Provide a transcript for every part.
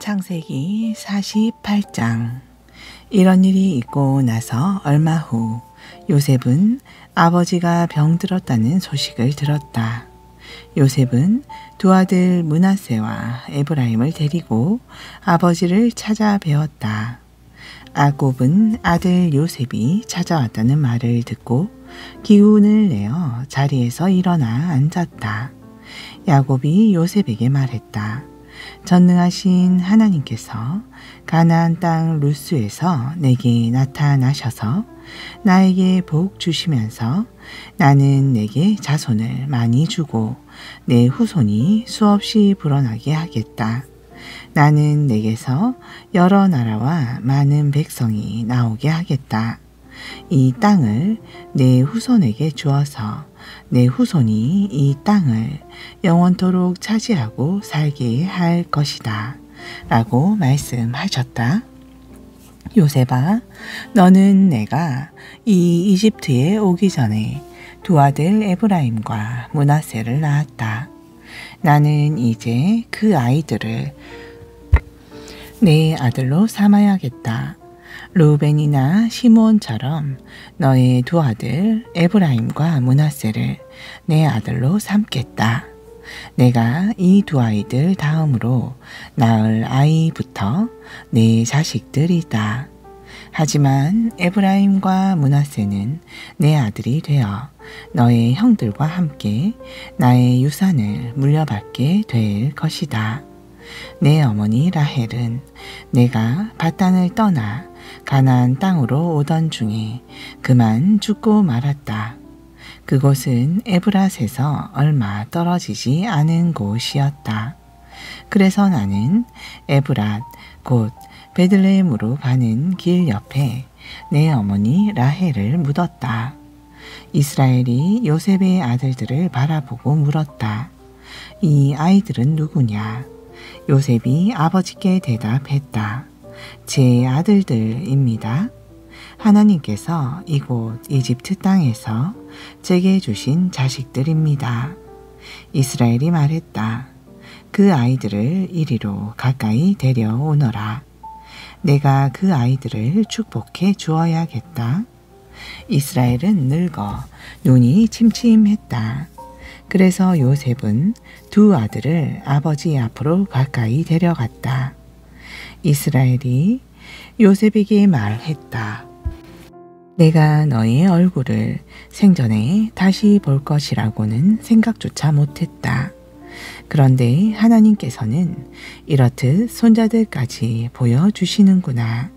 창세기 48장. 이런 일이 있고 나서 얼마 후 요셉은 아버지가 병들었다는 소식을 들었다. 요셉은 두 아들 므낫세와 에브라임을 데리고 아버지를 찾아뵈었다. 야곱은 아들 요셉이 찾아왔다는 말을 듣고 기운을 내어 자리에서 일어나 앉았다. 야곱이 요셉에게 말했다. 전능하신 하나님께서 가나안 땅 루스에서 내게 나타나셔서 나에게 복 주시면서 나는 내게 자손을 많이 주고 내 후손이 수없이 불어나게 하겠다. 나는 내게서 여러 나라와 많은 백성이 나오게 하겠다. 이 땅을 내 후손에게 주어서 내 후손이 이 땅을 영원토록 차지하고 살게 할 것이다. 라고 말씀하셨다. 요셉아, 너는 내가 이 이집트에 오기 전에 두 아들 에브라임과 므낫세를 낳았다. 나는 이제 그 아이들을 내 아들로 삼아야겠다. 루벤이나 시므온처럼 너의 두 아들 에브라임과 므낫세를 내 아들로 삼겠다. 내가 이 두 아이들 다음으로 낳을 아이부터 내 자식들이다. 하지만 에브라임과 므낫세는 내 아들이 되어 너의 형들과 함께 나의 유산을 물려받게 될 것이다. 내 어머니 라헬은 내가 밧단을 떠나 가나안 땅으로 오던 중에 그만 죽고 말았다. 그곳은 에브랏에서 얼마 떨어지지 않은 곳이었다. 그래서 나는 에브랏 곧 베들레헴으로 가는 길 옆에 내 어머니 라헬을 묻었다. 이스라엘이 요셉의 아들들을 바라보고 물었다. 이 아이들은 누구냐? 요셉이 아버지께 대답했다. 제 아들들입니다. 하나님께서 이곳 이집트 땅에서 제게 주신 자식들입니다. 이스라엘이 말했다. 그 아이들을 이리로 가까이 데려오너라. 내가 그 아이들을 축복해 주어야겠다. 이스라엘은 늙어 눈이 침침했다. 그래서 요셉은 두 아들을 아버지 앞으로 가까이 데려갔다. 이스라엘이 요셉에게 말했다. 내가 너의 얼굴을 생전에 다시 볼 것이라고는 생각조차 못했다. 그런데 하나님께서는 이렇듯 손자들까지 보여주시는구나.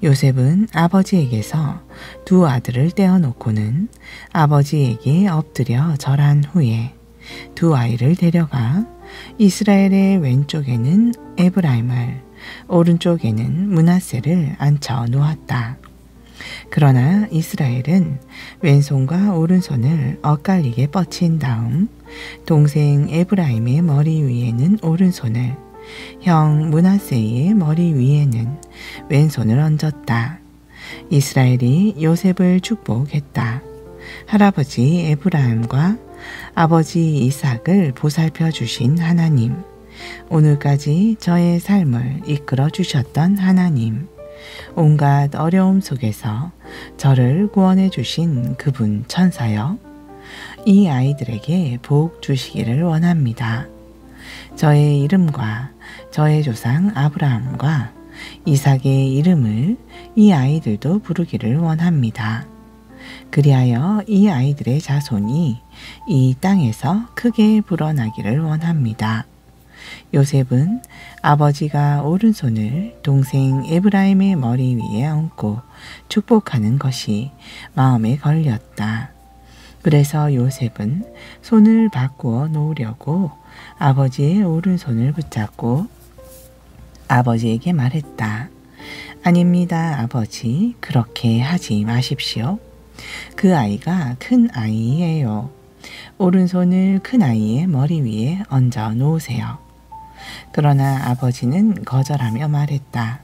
요셉은 아버지에게서 두 아들을 떼어놓고는 아버지에게 엎드려 절한 후에 두 아이를 데려가 이스라엘의 왼쪽에는 에브라임을 오른쪽에는 므낫세를 앉혀 놓았다. 그러나 이스라엘은 왼손과 오른손을 엇갈리게 뻗친 다음 동생 에브라임의 머리 위에는 오른손을, 형 므낫세의 머리 위에는 왼손을 얹었다. 이스라엘이 요셉을 축복했다. 할아버지 에브라임과 아버지 이삭을 보살펴 주신 하나님, 오늘까지 저의 삶을 이끌어 주셨던 하나님, 온갖 어려움 속에서 저를 구원해 주신 그분 천사여, 이 아이들에게 복 주시기를 원합니다. 저의 이름과 저의 조상 아브라함과 이삭의 이름을 이 아이들도 부르기를 원합니다. 그리하여 이 아이들의 자손이 이 땅에서 크게 불어나기를 원합니다. 요셉은 아버지가 오른손을 동생 에브라임의 머리 위에 얹고 축복하는 것이 마음에 걸렸다. 그래서 요셉은 손을 바꾸어 놓으려고 아버지의 오른손을 붙잡고 아버지에게 말했다. 아닙니다, 아버지. 그렇게 하지 마십시오. 그 아이가 큰 아이예요. 오른손을 큰 아이의 머리 위에 얹어 놓으세요. 그러나 아버지는 거절하며 말했다.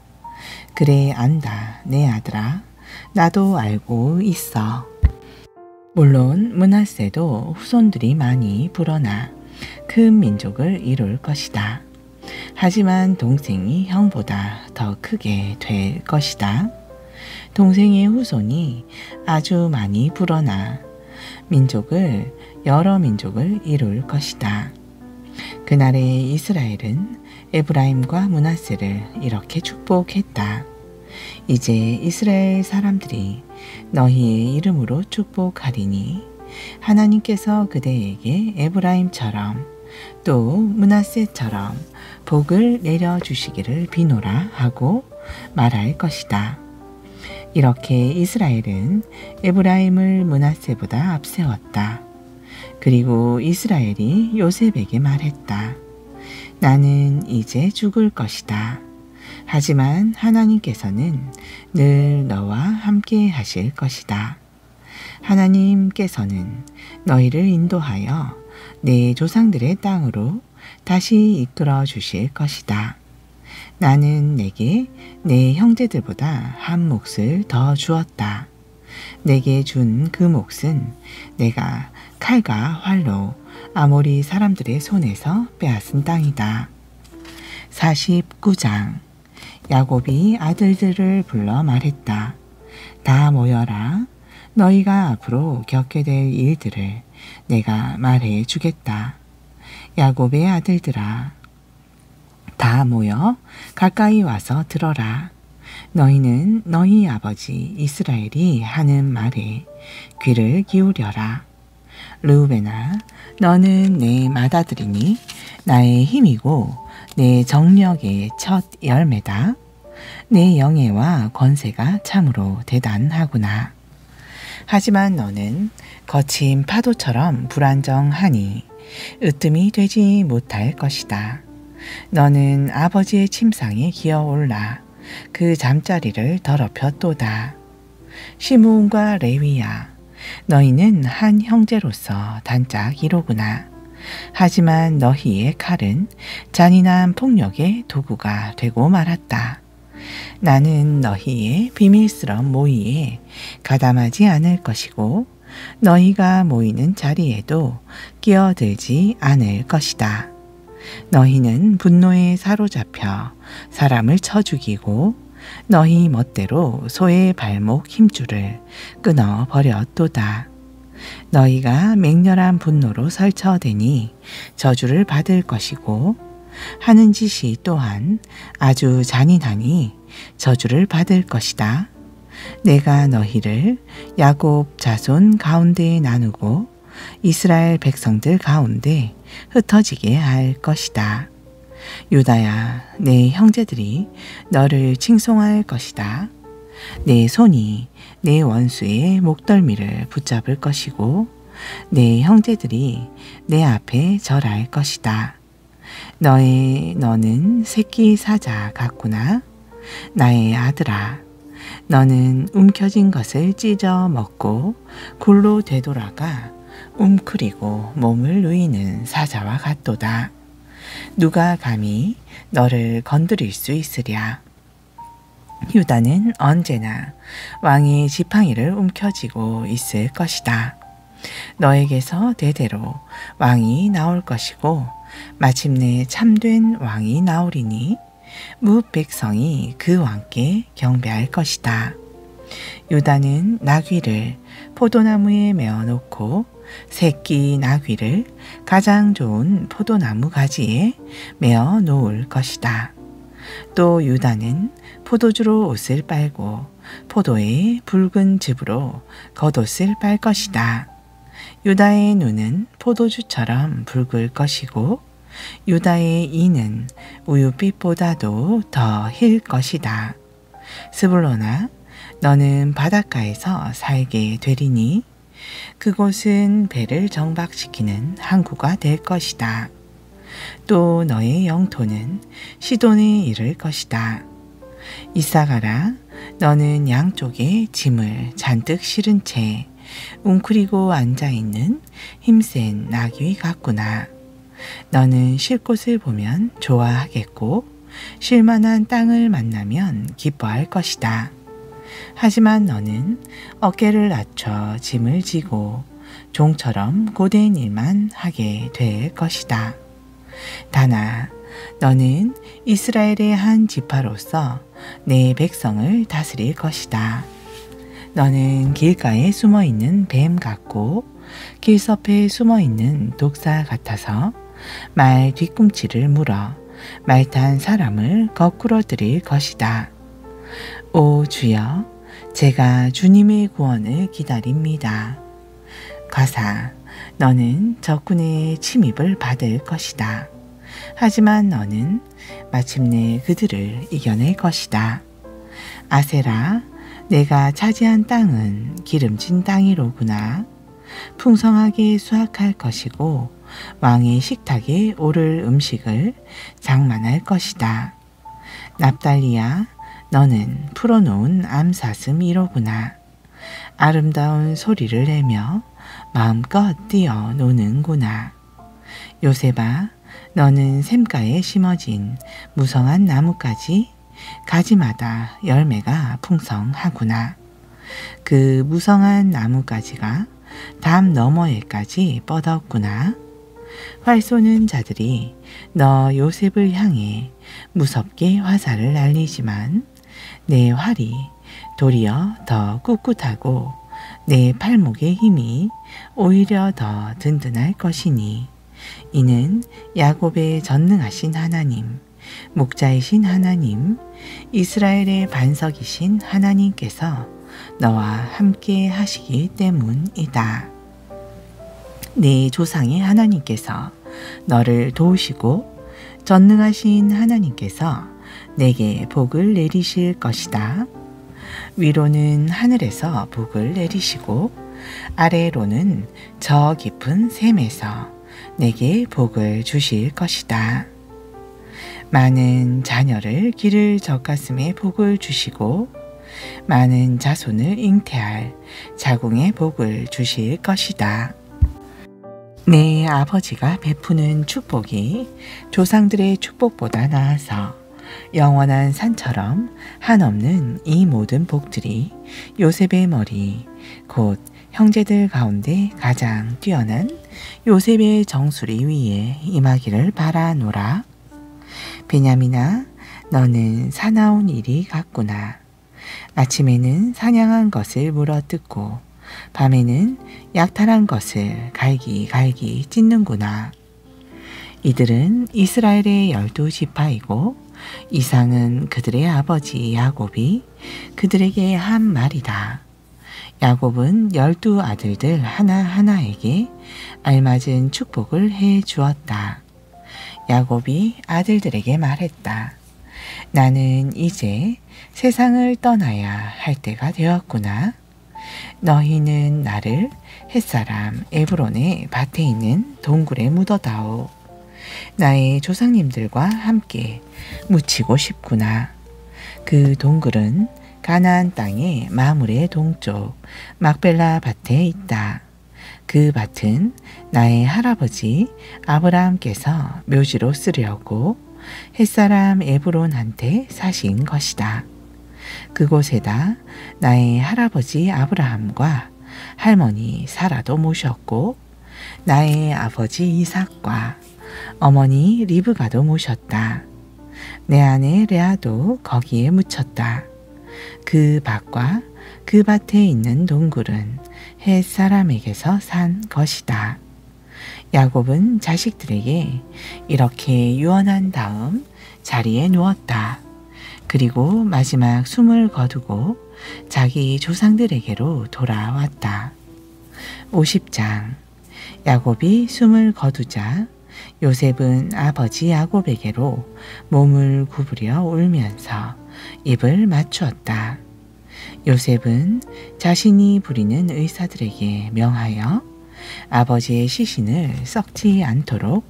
그래, 안다, 내 아들아. 나도 알고 있어. 물론 므낫세도 후손들이 많이 불어나 큰 민족을 이룰 것이다. 하지만 동생이 형보다 더 크게 될 것이다. 동생의 후손이 아주 많이 불어나 여러 민족을 이룰 것이다. 그날에 이스라엘은 에브라임과 므낫세를 이렇게 축복했다. 이제 이스라엘 사람들이 너희의 이름으로 축복하리니 하나님께서 그대에게 에브라임처럼 또 므낫세처럼 복을 내려주시기를 비노라 하고 말할 것이다. 이렇게 이스라엘은 에브라임을 므낫세보다 앞세웠다. 그리고 이스라엘이 요셉에게 말했다. 나는 이제 죽을 것이다. 하지만 하나님께서는 늘 너와 함께 하실 것이다. 하나님께서는 너희를 인도하여 내 조상들의 땅으로 다시 이끌어 주실 것이다. 나는 내게 내 형제들보다 한 몫을 더 주었다. 내게 준 그 몫은 내가 칼과 활로 아모리 사람들의 손에서 빼앗은 땅이다. 49장. 야곱이 아들들을 불러 말했다. 다 모여라. 너희가 앞으로 겪게 될 일들을 내가 말해 주겠다. 야곱의 아들들아, 다 모여 가까이 와서 들어라. 너희는 너희 아버지 이스라엘이 하는 말에 귀를 기울여라. 르우벤아, 너는 내 맏아들이니 나의 힘이고 내 정력의 첫 열매다. 내 영예와 권세가 참으로 대단하구나. 하지만 너는 거친 파도처럼 불안정하니 으뜸이 되지 못할 것이다. 너는 아버지의 침상에 기어올라 그 잠자리를 더럽혔도다. 시므온과 레위야, 너희는 한 형제로서 단짝 이로구나. 하지만 너희의 칼은 잔인한 폭력의 도구가 되고 말았다. 나는 너희의 비밀스러운 모의에 가담하지 않을 것이고 너희가 모이는 자리에도 끼어들지 않을 것이다. 너희는 분노에 사로잡혀 사람을 쳐 죽이고 너희 멋대로 소의 발목 힘줄을 끊어 버렸도다. 너희가 맹렬한 분노로 설쳐대니 저주를 받을 것이고 하는 짓이 또한 아주 잔인하니 저주를 받을 것이다. 내가 너희를 야곱 자손 가운데에 나누고 이스라엘 백성들 가운데 흩어지게 할 것이다. 유다야, 내 형제들이 너를 칭송할 것이다. 내 손이 내 원수의 목덜미를 붙잡을 것이고 내 형제들이 내 앞에 절할 것이다. 너는 새끼 사자 같구나. 나의 아들아, 너는 움켜진 것을 찢어 먹고 굴로 되돌아가 움크리고 몸을 누이는 사자와 같도다. 누가 감히 너를 건드릴 수 있으랴. 유다는 언제나 왕의 지팡이를 움켜쥐고 있을 것이다. 너에게서 대대로 왕이 나올 것이고 마침내 참된 왕이 나오리니 뭇 백성이 그 왕께 경배할 것이다. 유다는 나귀를 포도나무에 메어놓고 새끼 나귀를 가장 좋은 포도나무 가지에 메어 놓을 것이다. 또 유다는 포도주로 옷을 빨고 포도의 붉은 즙으로 겉옷을 빨 것이다. 유다의 눈은 포도주처럼 붉을 것이고 유다의 이는 우유빛보다도 더 힐 것이다. 스불론아, 너는 바닷가에서 살게 되리니 그곳은 배를 정박시키는 항구가 될 것이다. 또 너의 영토는 시돈에 이를 것이다. 이사가라, 너는 양쪽에 짐을 잔뜩 실은 채 웅크리고 앉아있는 힘센 나귀 같구나. 너는 쉴 곳을 보면 좋아하겠고 쉴만한 땅을 만나면 기뻐할 것이다. 하지만 너는 어깨를 낮춰 짐을 지고 종처럼 고된 일만 하게 될 것이다. 다나 너는 이스라엘의 한 지파로서 내 백성을 다스릴 것이다. 너는 길가에 숨어있는 뱀 같고 길섭에 숨어있는 독사 같아서 말 뒤꿈치를 물어 말 탄 사람을 거꾸러뜨릴 것이다. 오 주여, 제가 주님의 구원을 기다립니다. 가사, 너는 적군의 침입을 받을 것이다. 하지만 너는 마침내 그들을 이겨낼 것이다. 아세라, 내가 차지한 땅은 기름진 땅이로구나. 풍성하게 수확할 것이고 왕의 식탁에 오를 음식을 장만할 것이다. 납달리야, 너는 풀어놓은 암사슴이로구나. 아름다운 소리를 내며 마음껏 뛰어 노는구나. 요셉아, 너는 샘가에 심어진 무성한 나무까지 가지마다 열매가 풍성하구나. 그 무성한 나무가지가 담 너머에까지 뻗었구나. 활 쏘는 자들이 너 요셉을 향해 무섭게 화살을 날리지만 내 활이 도리어 더 꿋꿋하고 내 팔목의 힘이 오히려 더 든든할 것이니 이는 야곱의 전능하신 하나님, 목자이신 하나님, 이스라엘의 반석이신 하나님께서 너와 함께 하시기 때문이다. 네 조상의 하나님께서 너를 도우시고 전능하신 하나님께서 내게 복을 내리실 것이다. 위로는 하늘에서 복을 내리시고 아래로는 저 깊은 샘에서 내게 복을 주실 것이다. 많은 자녀를 기를 젖가슴에 복을 주시고 많은 자손을 잉태할 자궁에 복을 주실 것이다. 내 아버지가 베푸는 축복이 조상들의 축복보다 나아서 영원한 산처럼 한없는 이 모든 복들이 요셉의 머리, 곧 형제들 가운데 가장 뛰어난 요셉의 정수리 위에 임하기를 바라노라. 베냐민아, 너는 사나운 일이 같구나. 아침에는 사냥한 것을 물어뜯고 밤에는 약탈한 것을 갈기갈기 찢는구나. 이들은 이스라엘의 12지파이고 이상은 그들의 아버지 야곱이 그들에게 한 말이다. 야곱은 12아들들 하나하나에게 알맞은 축복을 해 주었다. 야곱이 아들들에게 말했다. 나는 이제 세상을 떠나야 할 때가 되었구나. 너희는 나를 햇사람 에브론의 밭에 있는 동굴에 묻어다오. 나의 조상님들과 함께 묻히고 싶구나. 그 동굴은 가나안 땅의 마물의 동쪽 막벨라 밭에 있다. 그 밭은 나의 할아버지 아브라함께서 묘지로 쓰려고 햇사람 에브론한테 사신 것이다. 그곳에다 나의 할아버지 아브라함과 할머니 사라도 모셨고 나의 아버지 이삭과 어머니 리브가도 모셨다. 내 아내 레아도 거기에 묻혔다. 그 밭과 그 밭에 있는 동굴은 햇 사람에게서 산 것이다. 야곱은 자식들에게 이렇게 유언한 다음 자리에 누웠다. 그리고 마지막 숨을 거두고 자기 조상들에게로 돌아왔다. 50장. 야곱이 숨을 거두자 요셉은 아버지 야곱에게로 몸을 구부려 울면서 입을 맞추었다. 요셉은 자신이 부리는 의사들에게 명하여 아버지의 시신을 썩지 않도록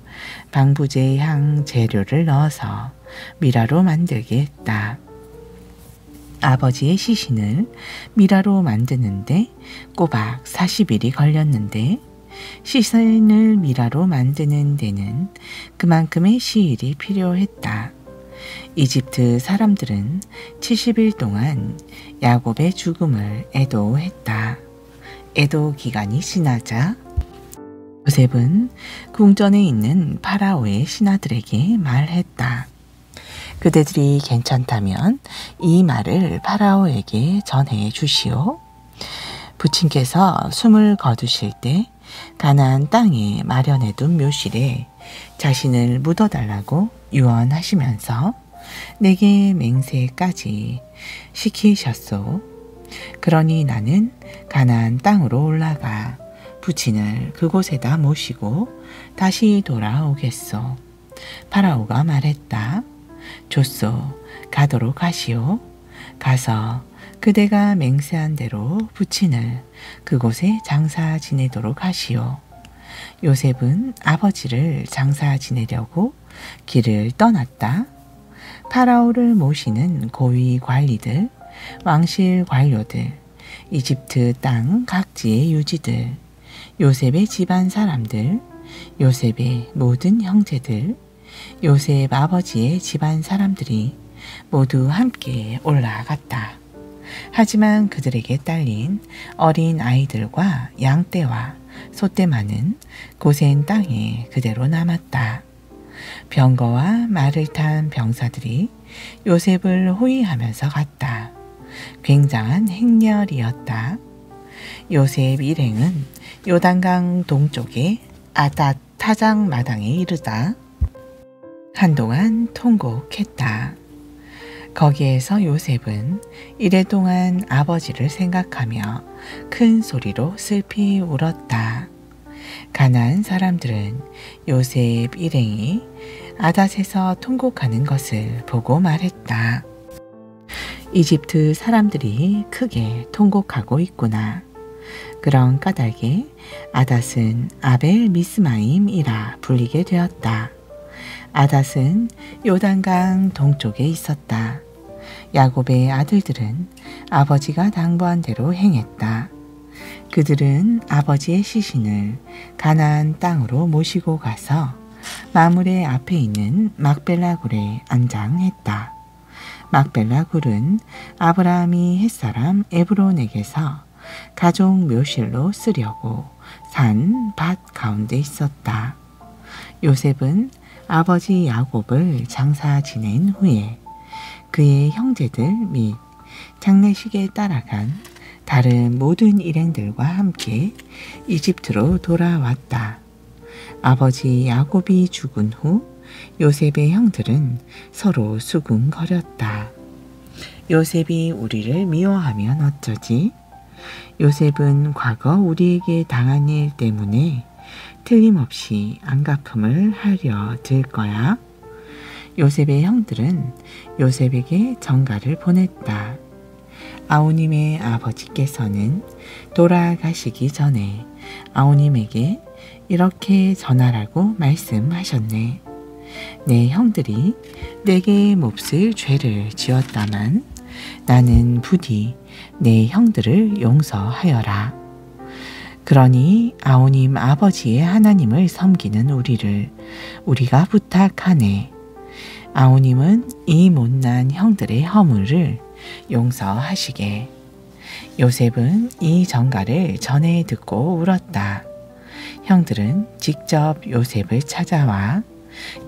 방부제 향 재료를 넣어서 미라로 만들게 했다. 아버지의 시신을 미라로 만드는데 꼬박 40일이 걸렸는데 시신을 미라로 만드는 데는 그만큼의 시일이 필요했다. 이집트 사람들은 70일 동안 야곱의 죽음을 애도했다. 애도 기간이 지나자 요셉은 궁전에 있는 파라오의 신하들에게 말했다. 그대들이 괜찮다면 이 말을 파라오에게 전해 주시오. 부친께서 숨을 거두실 때 가나안 땅에 마련해둔 묘실에 자신을 묻어달라고 유언하시면서 내게 맹세까지 시키셨소. 그러니 나는 가나안 땅으로 올라가 부친을 그곳에다 모시고 다시 돌아오겠소. 파라오가 말했다. 좋소. 가도록 하시오. 가서 그대가 맹세한 대로 부친을 그곳에 장사 지내도록 하시오. 요셉은 아버지를 장사 지내려고 길을 떠났다. 파라오를 모시는 고위 관리들, 왕실 관료들, 이집트 땅 각지의 유지들, 요셉의 집안 사람들, 요셉의 모든 형제들, 요셉 아버지의 집안 사람들이 모두 함께 올라갔다. 하지만 그들에게 딸린 어린 아이들과 양떼와 소떼만은 고센 땅에 그대로 남았다. 병거와 말을 탄 병사들이 요셉을 호위하면서 갔다. 굉장한 행렬이었다. 요셉 일행은 요단강 동쪽의 아닷 타작 마당에 이르다 한동안 통곡했다. 거기에서 요셉은 이래동안 아버지를 생각하며 큰 소리로 슬피 울었다. 가나안 사람들은 요셉 일행이 아닷에서 통곡하는 것을 보고 말했다. 이집트 사람들이 크게 통곡하고 있구나. 그런 까닭에 아닷은 아벨 미스마임이라 불리게 되었다. 아닷은 요단강 동쪽에 있었다. 야곱의 아들들은 아버지가 당부한 대로 행했다. 그들은 아버지의 시신을 가나안 땅으로 모시고 가서 마물의 앞에 있는 막벨라 굴에 안장했다. 막벨라 굴은 아브라함이 햇사람 에브론에게서 가족 묘실로 쓰려고 산 밭 가운데 있었다. 요셉은 아버지 야곱을 장사 지낸 후에 그의 형제들 및 장례식에 따라간 다른 모든 일행들과 함께 이집트로 돌아왔다. 아버지 야곱이 죽은 후 요셉의 형들은 서로 수군거렸다. 요셉이 우리를 미워하면 어쩌지? 요셉은 과거 우리에게 당한 일 때문에 틀림없이 안갚음을 하려 들 거야. 요셉의 형들은 요셉에게 전가를 보냈다. 아우님의 아버지께서는 돌아가시기 전에 아우님에게 이렇게 전하라고 말씀하셨네. 내 형들이 내게 몹쓸 죄를 지었다만 나는 부디 내 형들을 용서하여라. 그러니 아우님 아버지의 하나님을 섬기는 우리가 부탁하네. 아우님은 이 못난 형들의 허물을 용서하시게. 요셉은 이 전가를 전해 듣고 울었다. 형들은 직접 요셉을 찾아와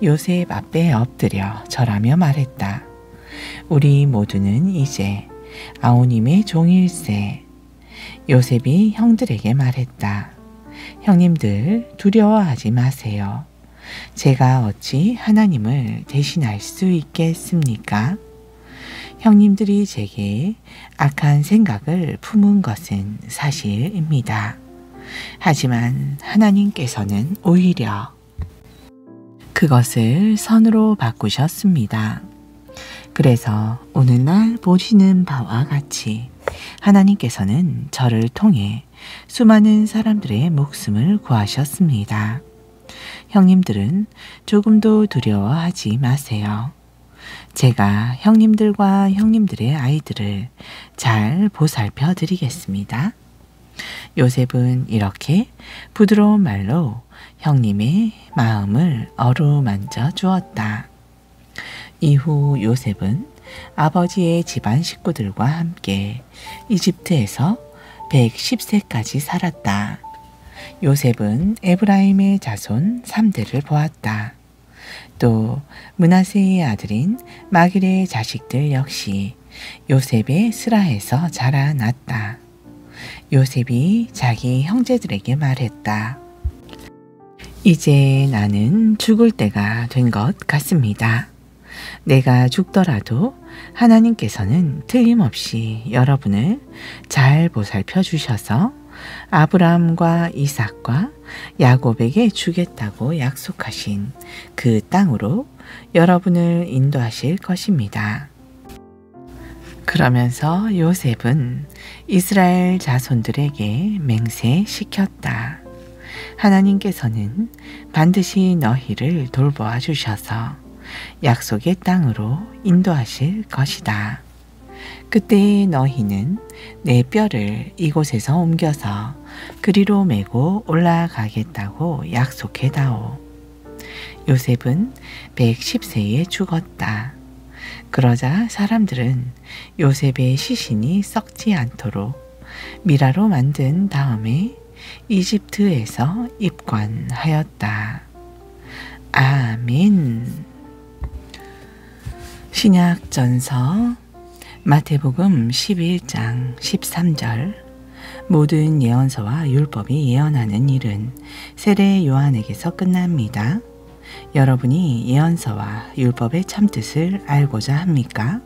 요셉 앞에 엎드려 절하며 말했다. 우리 모두는 이제 아우님의 종일세. 요셉이 형들에게 말했다. 형님들 두려워하지 마세요. 제가 어찌 하나님을 대신할 수 있겠습니까? 형님들이 제게 악한 생각을 품은 것은 사실입니다. 하지만 하나님께서는 오히려 그것을 선으로 바꾸셨습니다. 그래서 오늘날 보시는 바와 같이 하나님께서는 저를 통해 수많은 사람들의 목숨을 구하셨습니다. 형님들은 조금도 두려워하지 마세요. 제가 형님들과 형님들의 아이들을 잘 보살펴 드리겠습니다. 요셉은 이렇게 부드러운 말로 형님의 마음을 어루만져 주었다. 이후 요셉은 아버지의 집안 식구들과 함께 이집트에서 110세까지 살았다. 요셉은 에브라임의 자손 3대를 보았다. 또 므낫세의 아들인 마길의 자식들 역시 요셉의 스라에서 자라났다. 요셉이 자기 형제들에게 말했다. 이제 나는 죽을 때가 된 것 같습니다. 내가 죽더라도 하나님께서는 틀림없이 여러분을 잘 보살펴 주셔서 아브라함과 이삭과 야곱에게 주겠다고 약속하신 그 땅으로 여러분을 인도하실 것입니다. 그러면서 요셉은 이스라엘 자손들에게 맹세시켰다. 하나님께서는 반드시 너희를 돌보아 주셔서 약속의 땅으로 인도하실 것이다. 그때 너희는 내 뼈를 이곳에서 옮겨서 그리로 메고 올라가겠다고 약속해다오. 요셉은 110세에 죽었다. 그러자 사람들은 요셉의 시신이 썩지 않도록 미라로 만든 다음에 이집트에서 입관하였다. 아멘. 신약전서 마태복음 11장 13절 모든 예언서와 율법이 예언하는 일은 세례 요한에게서 끝납니다. 여러분이 예언서와 율법의 참뜻을 알고자 합니까?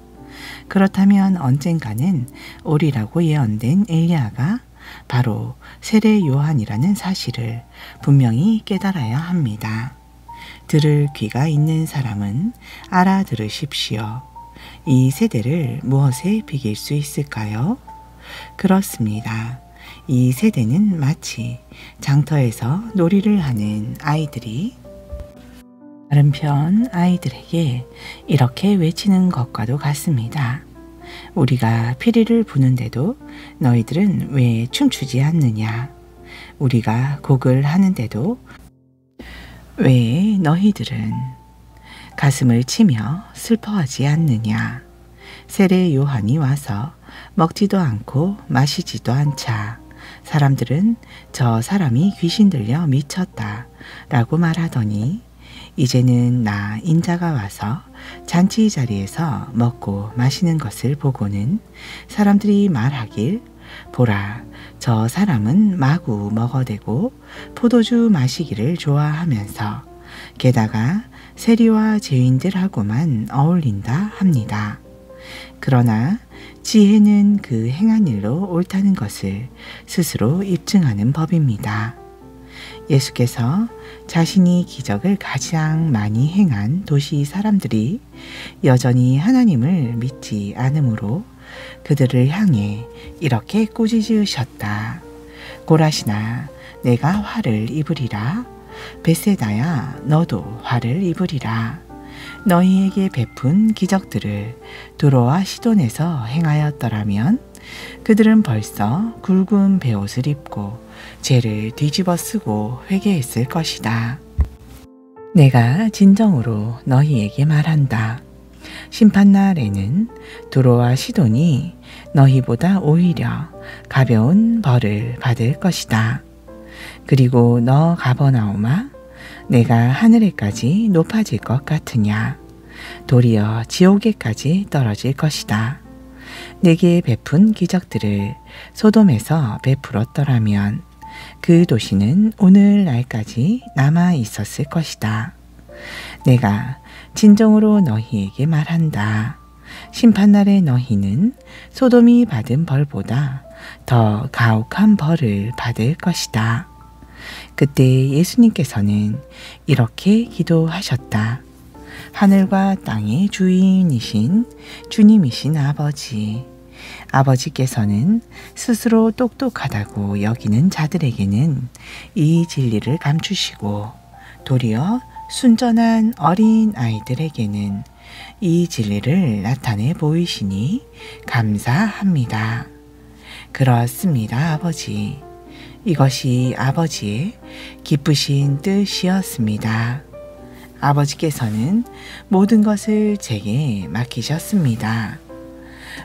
그렇다면 언젠가는 오리라고 예언된 엘리야가 바로 세례 요한이라는 사실을 분명히 깨달아야 합니다. 들을 귀가 있는 사람은 알아들으십시오. 이 세대를 무엇에 비길 수 있을까요? 그렇습니다. 이 세대는 마치 장터에서 놀이를 하는 아이들이 다른 편 아이들에게 이렇게 외치는 것과도 같습니다. 우리가 피리를 부는데도 너희들은 왜 춤추지 않느냐? 우리가 곡을 하는데도 왜 너희들은 가슴을 치며 슬퍼하지 않느냐? 세례 요한이 와서 먹지도 않고 마시지도 않자 사람들은 저 사람이 귀신 들려 미쳤다 라고 말하더니 이제는 나 인자가 와서 잔치 자리에서 먹고 마시는 것을 보고는 사람들이 말하길 보라 저 사람은 마구 먹어대고 포도주 마시기를 좋아하면서 게다가 세리와 죄인들하고만 어울린다 합니다. 그러나 지혜는 그 행한 일로 옳다는 것을 스스로 입증하는 법입니다. 예수께서 자신이 기적을 가장 많이 행한 도시 사람들이 여전히 하나님을 믿지 않으므로 그들을 향해 이렇게 꾸짖으셨다. 고라시나 내가 화를 입으리라. 벳세다야 너도 화를 입으리라. 너희에게 베푼 기적들을 두로와 시돈에서 행하였더라면 그들은 벌써 굵은 베옷을 입고 죄를 뒤집어 쓰고 회개했을 것이다. 내가 진정으로 너희에게 말한다. 심판날에는 두로와 시돈이 너희보다 오히려 가벼운 벌을 받을 것이다. 그리고 너 가버나움아 내가 하늘에까지 높아질 것 같으냐? 도리어 지옥에까지 떨어질 것이다. 내게 베푼 기적들을 소돔에서 베풀었더라면 그 도시는 오늘날까지 남아 있었을 것이다. 내가 진정으로 너희에게 말한다. 심판날에 너희는 소돔이 받은 벌보다 더 가혹한 벌을 받을 것이다. 그때 예수님께서는 이렇게 기도하셨다. 하늘과 땅의 주인이신 주님이신 아버지, 아버지께서는 스스로 똑똑하다고 여기는 자들에게는 이 진리를 감추시고 도리어 순전한 어린 아이들에게는 이 진리를 나타내 보이시니 감사합니다. 그렇습니다, 아버지. 이것이 아버지의 기쁘신 뜻이었습니다. 아버지께서는 모든 것을 제게 맡기셨습니다.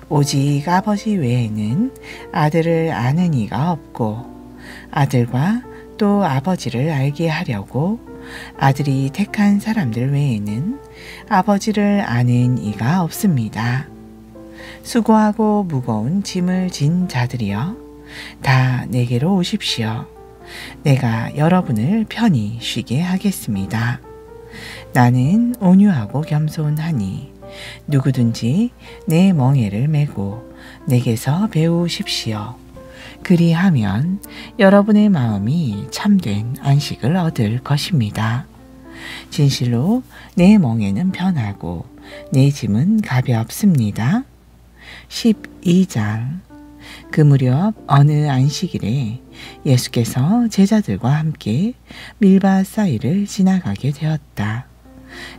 오직 아버지 외에는 아들을 아는 이가 없고 아들과 또 아버지를 알게 하려고 아들이 택한 사람들 외에는 아버지를 아는 이가 없습니다. 수고하고 무거운 짐을 진 자들이여 다 내게로 오십시오. 내가 여러분을 편히 쉬게 하겠습니다. 나는 온유하고 겸손하니 누구든지 내 멍에를 메고 내게서 배우십시오. 그리하면 여러분의 마음이 참된 안식을 얻을 것입니다. 진실로 내 멍에는 편하고 내 짐은 가볍습니다. 12장. 그 무렵 어느 안식일에 예수께서 제자들과 함께 밀밭 사이를 지나가게 되었다.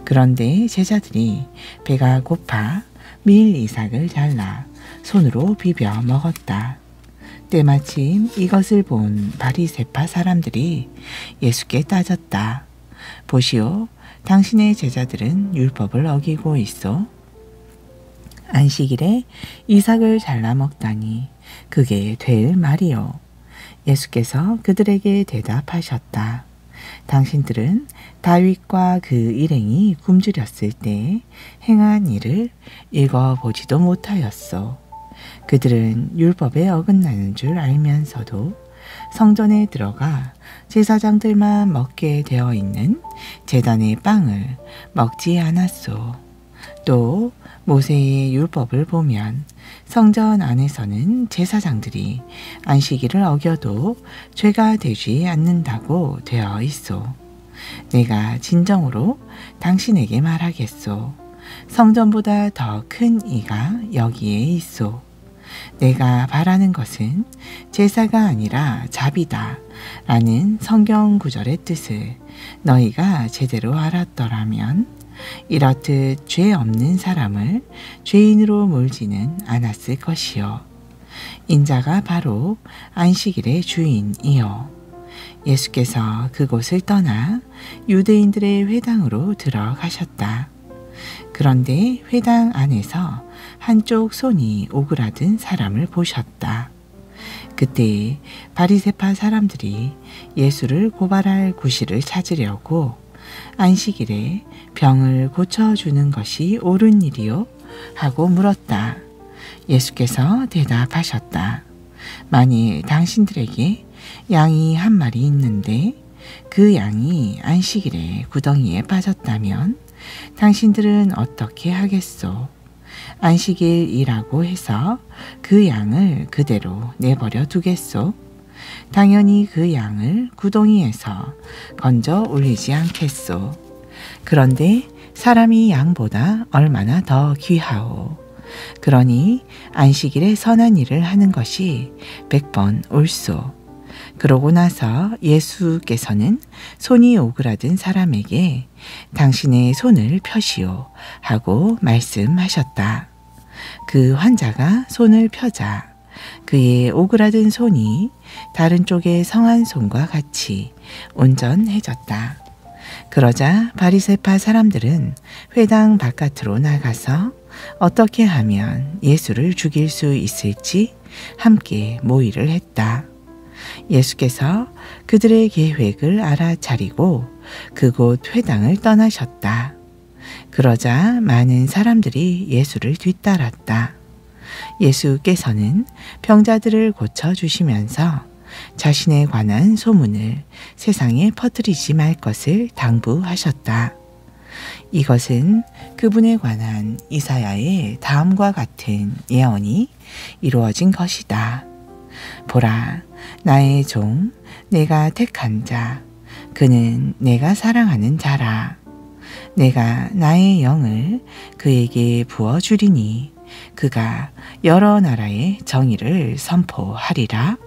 그런데 제자들이 배가 고파 밀 이삭을 잘라 손으로 비벼 먹었다. 때마침 이것을 본 바리새파 사람들이 예수께 따졌다. 보시오, 당신의 제자들은 율법을 어기고 있어. 안식일에 이삭을 잘라 먹다니 그게 될 말이요. 예수께서 그들에게 대답하셨다. 당신들은 다윗과 그 일행이 굶주렸을 때 행한 일을 읽어보지도 못하였소. 그들은 율법에 어긋나는 줄 알면서도 성전에 들어가 제사장들만 먹게 되어 있는 제단의 빵을 먹지 않았소. 또 모세의 율법을 보면 성전 안에서는 제사장들이 안식일을 어겨도 죄가 되지 않는다고 되어 있소. 내가 진정으로 당신에게 말하겠소. 성전보다 더 큰 이가 여기에 있소. 내가 바라는 것은 제사가 아니라 자비다 라는 성경 구절의 뜻을 너희가 제대로 알았더라면 이렇듯 죄 없는 사람을 죄인으로 몰지는 않았을 것이요. 인자가 바로 안식일의 주인이요. 예수께서 그곳을 떠나 유대인들의 회당으로 들어가셨다. 그런데 회당 안에서 한쪽 손이 오그라든 사람을 보셨다. 그때 바리새파 사람들이 예수를 고발할 구실을 찾으려고 안식일에 병을 고쳐주는 것이 옳은 일이요? 하고 물었다. 예수께서 대답하셨다. 만일 당신들에게 양이 한 마리 있는데 그 양이 안식일에 구덩이에 빠졌다면 당신들은 어떻게 하겠소? 안식일이라고 해서 그 양을 그대로 내버려 두겠소? 당연히 그 양을 구덩이에서 건져 올리지 않겠소. 그런데 사람이 양보다 얼마나 더 귀하오. 그러니 안식일에 선한 일을 하는 것이 100번 옳소. 그러고 나서 예수께서는 손이 오그라든 사람에게 당신의 손을 펴시오 하고 말씀하셨다. 그 환자가 손을 펴자 그의 오그라든 손이 다른 쪽의 성한 손과 같이 온전해졌다. 그러자 바리새파 사람들은 회당 바깥으로 나가서 어떻게 하면 예수를 죽일 수 있을지 함께 모의를 했다. 예수께서 그들의 계획을 알아차리고 그곳 회당을 떠나셨다. 그러자 많은 사람들이 예수를 뒤따랐다. 예수께서는 병자들을 고쳐주시면서 자신에 관한 소문을 세상에 퍼뜨리지 말 것을 당부하셨다. 이것은 그분에 관한 이사야의 다음과 같은 예언이 이루어진 것이다. 보라, 나의 종, 내가 택한 자, 그는 내가 사랑하는 자라. 내가 나의 영을 그에게 부어주리니 그가 여러 나라의 정의를 선포하리라.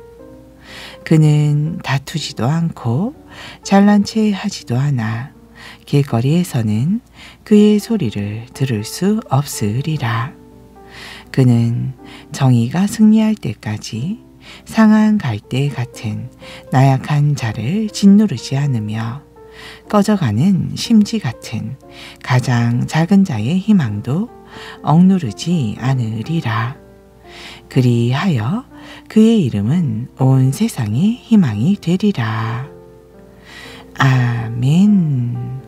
그는 다투지도 않고 잘난 체 하지도 않아. 길거리에서는 그의 소리를 들을 수 없으리라. 그는 정의가 승리할 때까지 상한 갈대 같은 나약한 자를 짓누르지 않으며 꺼져가는 심지 같은 가장 작은 자의 희망도 억누르지 않으리라. 그리하여 그의 이름은 온 세상의 희망이 되리라. 아멘.